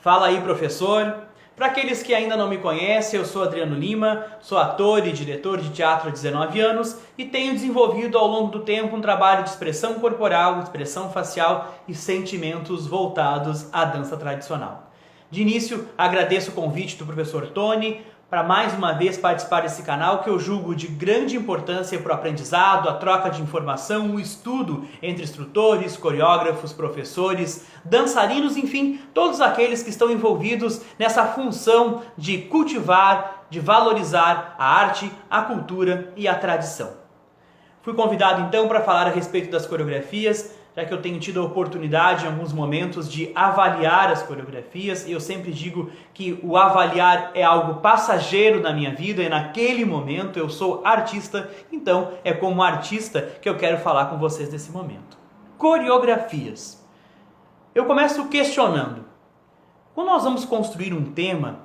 Fala aí, professor! Para aqueles que ainda não me conhecem, eu sou Adriano Lima, sou ator e diretor de teatro há 19 anos e tenho desenvolvido ao longo do tempo um trabalho de expressão corporal, expressão facial e sentimentos voltados à dança tradicional. De início, agradeço o convite do professor Tony para mais uma vez participar desse canal que eu julgo de grande importância para o aprendizado, a troca de informação, o estudo entre instrutores, coreógrafos, professores, dançarinos, enfim, todos aqueles que estão envolvidos nessa função de cultivar, de valorizar a arte, a cultura e a tradição. Fui convidado então para falar a respeito das coreografias, já que eu tenho tido a oportunidade em alguns momentos de avaliar as coreografias, e eu sempre digo que o avaliar é algo passageiro na minha vida, e naquele momento eu sou artista, então é como artista que eu quero falar com vocês nesse momento. Coreografias. Eu começo questionando. Quando nós vamos construir um tema,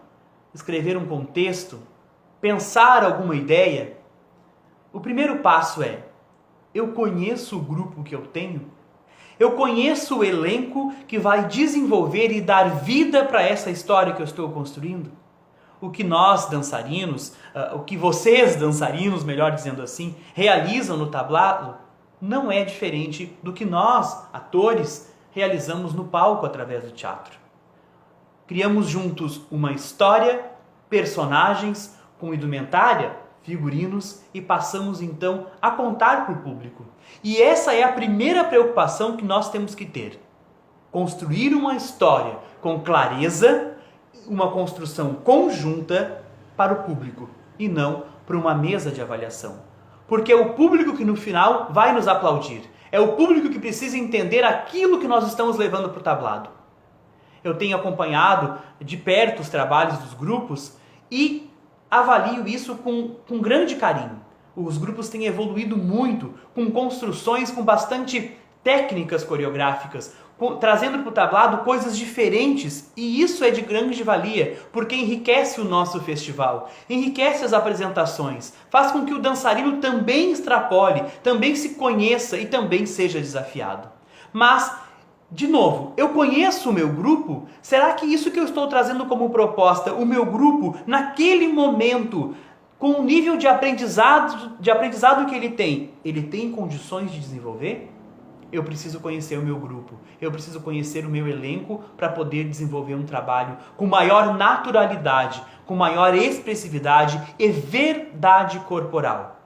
escrever um contexto, pensar alguma ideia, o primeiro passo é: eu conheço o grupo que eu tenho? Eu conheço o elenco que vai desenvolver e dar vida para essa história que eu estou construindo? O que nós dançarinos, o que vocês dançarinos, melhor dizendo assim, realizam no tablado não é diferente do que nós, atores, realizamos no palco através do teatro. Criamos juntos uma história, personagens com indumentária, figurinos, e passamos então a contar para o público. E essa é a primeira preocupação que nós temos que ter. Construir uma história com clareza, uma construção conjunta para o público e não para uma mesa de avaliação. Porque é o público que no final vai nos aplaudir. É o público que precisa entender aquilo que nós estamos levando para o tablado. Eu tenho acompanhado de perto os trabalhos dos grupos e avalio isso com grande carinho. Os grupos têm evoluído muito, com construções com bastante técnicas coreográficas, trazendo para o tablado coisas diferentes, e isso é de grande valia, porque enriquece o nosso festival, enriquece as apresentações, faz com que o dançarino também extrapole, também se conheça e também seja desafiado. Mas, de novo, eu conheço o meu grupo? Será que isso que eu estou trazendo como proposta, o meu grupo, naquele momento, com o nível de aprendizado que ele tem condições de desenvolver? Eu preciso conhecer o meu grupo, eu preciso conhecer o meu elenco para poder desenvolver um trabalho com maior naturalidade, com maior expressividade e verdade corporal.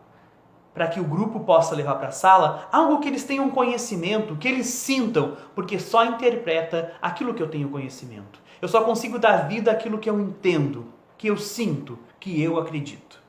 Para que o grupo possa levar para a sala algo que eles tenham conhecimento, que eles sintam, porque só interpreta aquilo que eu tenho conhecimento. Eu só consigo dar vida àquilo que eu entendo, que eu sinto, que eu acredito.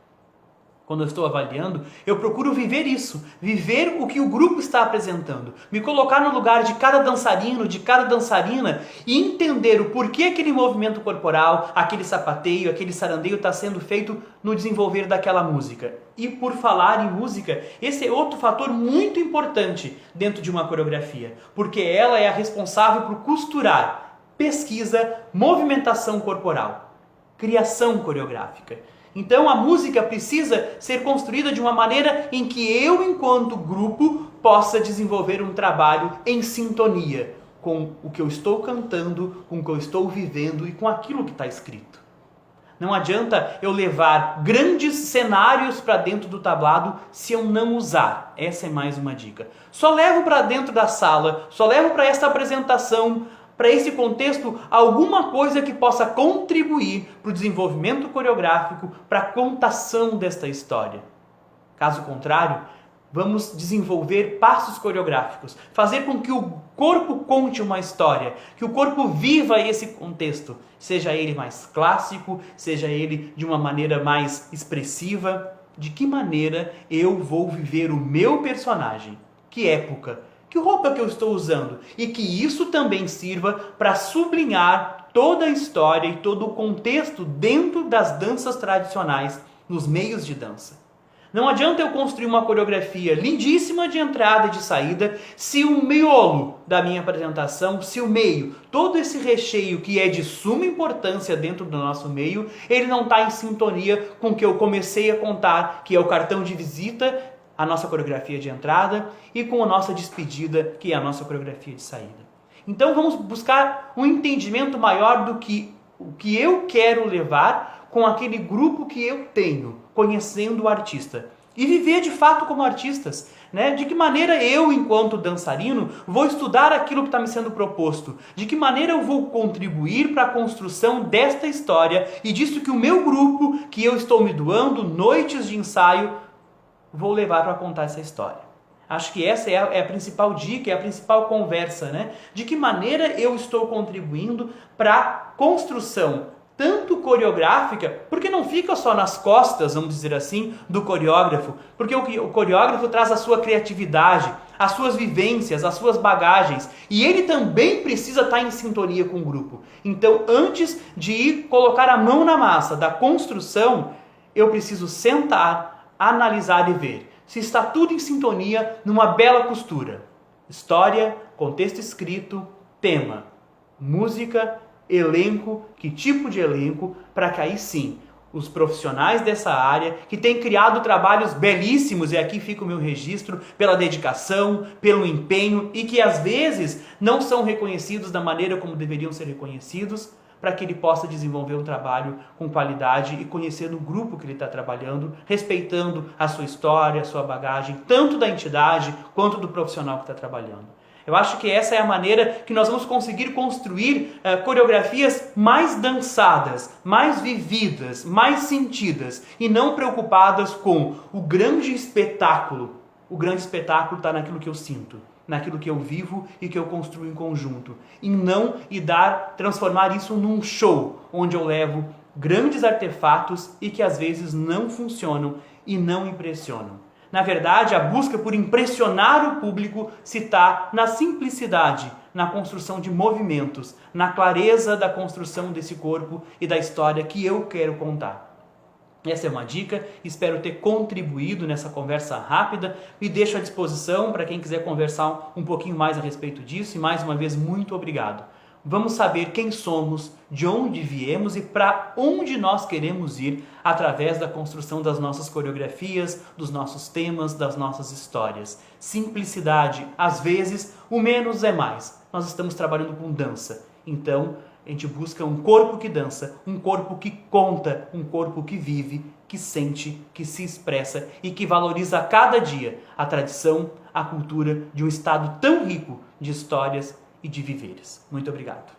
Quando eu estou avaliando, eu procuro viver isso, viver o que o grupo está apresentando, me colocar no lugar de cada dançarino, de cada dançarina e entender o porquê aquele movimento corporal, aquele sapateio, aquele sarandeio está sendo feito no desenvolver daquela música. E por falar em música, esse é outro fator muito importante dentro de uma coreografia, porque ela é a responsável por costurar pesquisa, movimentação corporal, criação coreográfica. Então a música precisa ser construída de uma maneira em que eu, enquanto grupo, possa desenvolver um trabalho em sintonia com o que eu estou cantando, com o que eu estou vivendo e com aquilo que está escrito. Não adianta eu levar grandes cenários para dentro do tablado se eu não usar. Essa é mais uma dica. Só levo para dentro da sala, só levo para esta apresentação, para esse contexto, alguma coisa que possa contribuir para o desenvolvimento coreográfico, para a contação desta história. Caso contrário, vamos desenvolver passos coreográficos, fazer com que o corpo conte uma história, que o corpo viva esse contexto, seja ele mais clássico, seja ele de uma maneira mais expressiva. De que maneira eu vou viver o meu personagem? Que época? Que roupa que eu estou usando? E que isso também sirva para sublinhar toda a história e todo o contexto dentro das danças tradicionais, nos meios de dança. Não adianta eu construir uma coreografia lindíssima de entrada e de saída se o miolo da minha apresentação, se o meio, todo esse recheio que é de suma importância dentro do nosso meio, ele não está em sintonia com o que eu comecei a contar, que é o cartão de visita, a nossa coreografia de entrada, e com a nossa despedida, que é a nossa coreografia de saída. Então vamos buscar um entendimento maior do que o que eu quero levar com aquele grupo que eu tenho, conhecendo o artista. E viver de fato como artistas, né? De que maneira eu, enquanto dançarino, vou estudar aquilo que está me sendo proposto? De que maneira eu vou contribuir para a construção desta história e disso que o meu grupo, que eu estou me doando, noites de ensaio, vou levar para contar essa história? Acho que essa é a principal dica, é a principal conversa, né? De que maneira eu estou contribuindo para a construção tanto coreográfica, porque não fica só nas costas, vamos dizer assim, do coreógrafo, porque o coreógrafo traz a sua criatividade, as suas vivências, as suas bagagens, e ele também precisa estar em sintonia com o grupo. Então, antes de ir colocar a mão na massa da construção, eu preciso sentar, analisar e ver se está tudo em sintonia numa bela costura. História, contexto escrito, tema, música, elenco, que tipo de elenco, para que aí sim os profissionais dessa área, que têm criado trabalhos belíssimos, e aqui fica o meu registro, pela dedicação, pelo empenho, e que às vezes não são reconhecidos da maneira como deveriam ser reconhecidos, para que ele possa desenvolver um trabalho com qualidade e conhecendo o grupo que ele está trabalhando, respeitando a sua história, a sua bagagem, tanto da entidade quanto do profissional que está trabalhando. Eu acho que essa é a maneira que nós vamos conseguir construir coreografias mais dançadas, mais vividas, mais sentidas e não preocupadas com o grande espetáculo. O grande espetáculo está naquilo que eu sinto, naquilo que eu vivo e que eu construo em conjunto. E não transformar isso num show, onde eu levo grandes artefatos e que às vezes não funcionam e não impressionam. Na verdade, a busca por impressionar o público se está na simplicidade, na construção de movimentos, na clareza da construção desse corpo e da história que eu quero contar. Essa é uma dica, espero ter contribuído nessa conversa rápida e deixo à disposição para quem quiser conversar um pouquinho mais a respeito disso e mais uma vez muito obrigado. Vamos saber quem somos, de onde viemos e para onde nós queremos ir através da construção das nossas coreografias, dos nossos temas, das nossas histórias. Simplicidade, às vezes, o menos é mais. Nós estamos trabalhando com dança, então a gente busca um corpo que dança, um corpo que conta, um corpo que vive, que sente, que se expressa e que valoriza a cada dia a tradição, a cultura de um estado tão rico de histórias e de viveres. Muito obrigado.